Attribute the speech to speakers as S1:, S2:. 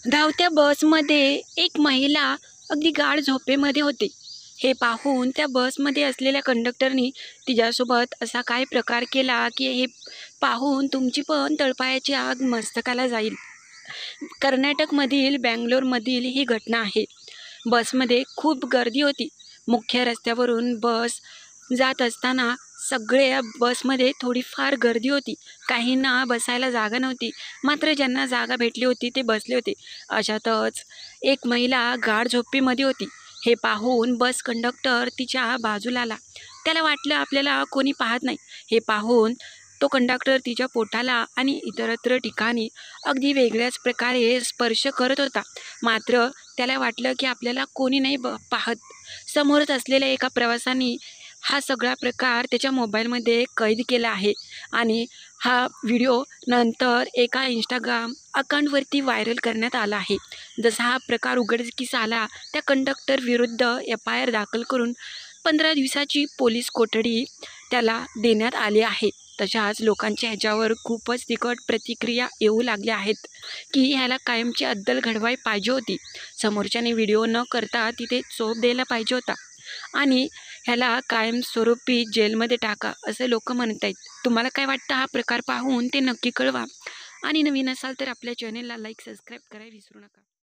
S1: धावत्या बसमध्ये एक महिला अगदी गाढ झोपेमध्ये होती. हे पाहून त्या बसमध्ये असलेल्या कंडक्टरनी तिच्यासोबत असा काय प्रकार केला, की हे पाहून तुमची पण तळपायाची आग मस्तकाला जाईल. कर्नाटकमधील बंगलोरमधील ही घटना आहे. बसमध्ये खूप गर्दी होती. मुख्य रस्त्यावरून बस जात असताना सगळ्या बसमध्ये थोडीफार गर्दी होती. काहींना बसायला जागा नव्हती. मात्र ज्यांना जागा भेटली होती ते बसले होते. अशातच एक महिला गाढ झोपेमध्ये होती. हे पाहून बस कंडक्टर तिच्या बाजूला आला. त्याला वाटलं आपल्याला कोणी पाहत नाही. हे पाहून तो कंडक्टर तिच्या पोटाला आणि इतरत्र ठिकाणी अगदी वेगळ्याच प्रकारे स्पर्श करत होता. मात्र त्याला वाटलं की आपल्याला कोणी नाही पाहत. समोरच असलेल्या एका प्रवाशाने हा सगळा प्रकार त्याच्या मोबाईलमध्ये कैद केला आहे आणि हा व्हिडिओ नंतर एका इंस्टाग्राम अकाउंटवरती व्हायरल करण्यात आला आहे. जसा हा प्रकार उघडकीस आला, त्या कंडक्टर विरुद्ध FIR दाखल करून 15 दिवसाची पोलीस कोठडी त्याला देण्यात आली आहे. तशाच लोकांच्या ह्याच्यावर खूपच तिखट प्रतिक्रिया येऊ लागल्या आहेत, की ह्याला कायमची अद्दल घडवायला पाहिजे होती. समोरच्याने व्हिडिओ न करता तिथे चोप द्यायला पाहिजे होता आणि ह्याला कायमस्वरूपी जेलमध्ये टाका असं लोक म्हणत आहेत. तुम्हाला काय वाटतं हा प्रकार पाहून ते नक्की कळवा आणि नवीन असाल तर आपल्या चॅनेलला लाईक सबस्क्राईब करायला विसरू नका.